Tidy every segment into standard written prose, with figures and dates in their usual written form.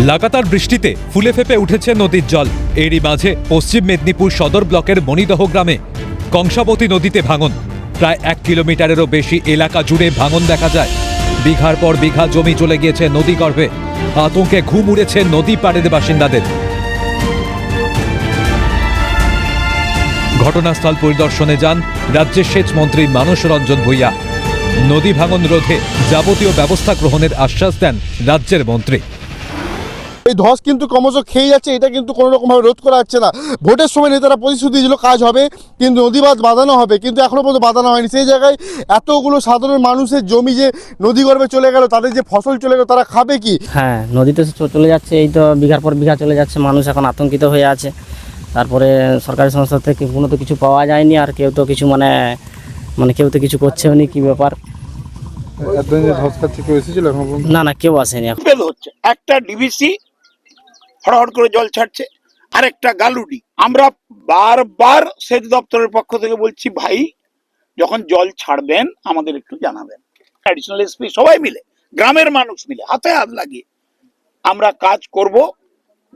লাগাতার বৃষ্টিতে ফুলে ফেপে উঠেছে নদীর জল। এরই মাঝে পশ্চিম মেদিনীপুর সদর ব্লকের মণিদহ গ্রামে কংসাবতী নদীতে ভাঙন। প্রায় 1 কিলোমিটারেরও বেশি এলাকা জুড়ে ভাঙন দেখা যায়। বিঘার পর বিঘা জমি চলে গিয়েছে নদী গর্ভে। আতঙ্কে ঘুম উড়েছে নদী পাড়ের বাসিন্দাদের। ঘটনাস্থল পরিদর্শনে যান রাজ্যের সেচ মন্ত্রী মানস রঞ্জন ভূঁইয়া। নদী ভাঙন রোধে যাবতীয় ব্যবস্থা গ্রহণের আশ্বাস দেন রাজ্যের মন্ত্রী। এই ধস কিন্তু ক্রমশ খেয়ে যাচ্ছে, এটা কিন্তু কোনো রকমভাবে রোধ করা যাচ্ছে না। ভোটের সময় নেতারা প্রতিশ্রুতি দিয়েছিল কাজ হবে, কিন্তু নদীবাঁধ বাঁধানো হবে, কিন্তু এখনো পর্যন্ত বাঁধানো হয়নি। সেই জায়গায় এতগুলো সাধারণ মানুষের জমি যে নদীগর্ভে চলে গেল, তাদের যে ফসল চলে গেল, তারা খাবে কি? হ্যাঁ, নদীতে চলে যাচ্ছে, এই তো বিঘার পর বিঘা চলে যাচ্ছে। মানুষ এখন আতঙ্কিত হয়ে আছে। তারপরে সরকারি সংস্থা থেকে কোনো তো কিছু পাওয়া যায়নি, আর কেউ তো কিছু মানে কেউ তো কিছু করছেও নি। কি ব্যাপার? না না, কেউ আসেনি। হচ্ছে একটা ডিভিসি হড়হড় করে জল ছাড়ছে, আরেকটা গালুডি। আমরা বারবার সেচ দপ্তরের পক্ষ থেকে বলছি, ভাই যখন জল ছাড়বেন আমাদের একটু জানাবেন। অ্যাডিশনাল এসপি সবাই মিলে, গ্রামের মানুষ মিলে হাতে হাত লাগিয়ে আমরা কাজ করব,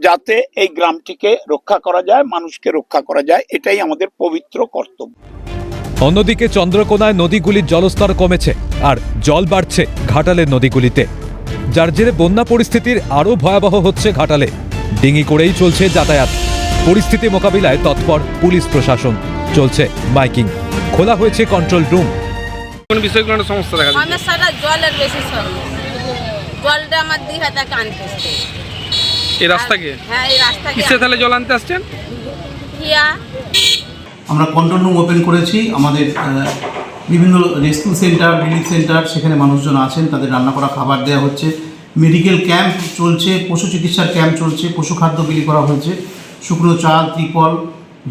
যাতে এই গ্রামটিকে রক্ষা করা যায়, মানুষকে রক্ষা করা যায়। এটাই আমাদের পবিত্র কর্তব্য। অন্যদিকে চন্দ্রকোনায় নদীগুলির জলস্তর কমেছে আর জল বাড়ছে ঘাটালের নদীগুলিতে, যার জেরে বন্যা পরিস্থিতির আরও ভয়াবহ হচ্ছে ঘাটালে। ডিঙি করেই চলছে যাতায়াত। পরিস্থিতি মোকাবিলায় তৎপর পুলিশ প্রশাসন। চলছে মাইকিং, খোলা হয়েছে কন্ট্রোল রুম। কোন বিষয়গুলো সমস্যা দেখা যায়? সমস্যাটা জলের বেশি সমস্যা। জলটা আমার দিঘা থেকে আনতে আসছে। এই রাস্তাকে? হ্যাঁ, এই রাস্তাকে। কিসে তাহলে জল আনতে আসছেন? হিয়া। আমরা কন্ট্রোল রুম ওপেন করেছি। আমাদের বিভিন্ন রেস্কিউ সেন্টার, রিলিফ সেন্টার, সেখানে মানুষজন আছেন, তাদের রান্না করা খাবার দেওয়া হচ্ছে। মেডিকেল ক্যাম্প চলছে, পশু চিকিৎসার ক্যাম্প চলছে, পশু খাদ্য বিলি করা হয়েছে, শুকনো চাল, ত্রিপল,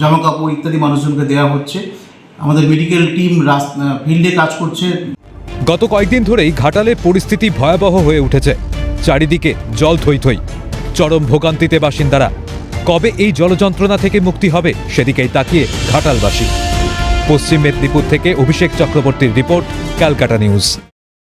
জামাকাপড় ইত্যাদি মানুষজনকে দেওয়া হচ্ছে। আমাদের মেডিকেল টিম ফিল্ডে কাজ করছে। গত কয়েকদিন ধরেই ঘাটালের পরিস্থিতি ভয়াবহ হয়ে উঠেছে। চারিদিকে জল থই থই, চরম ভোগান্তিতে বাসিন্দারা। কবে এই জলযন্ত্রণা থেকে মুক্তি হবে, সেদিকেই তাকিয়ে ঘাটালবাসী। পশ্চিম মেদিনীপুর থেকে অভিষেক চক্রবর্তীর রিপোর্ট, ক্যালকাটা নিউজ।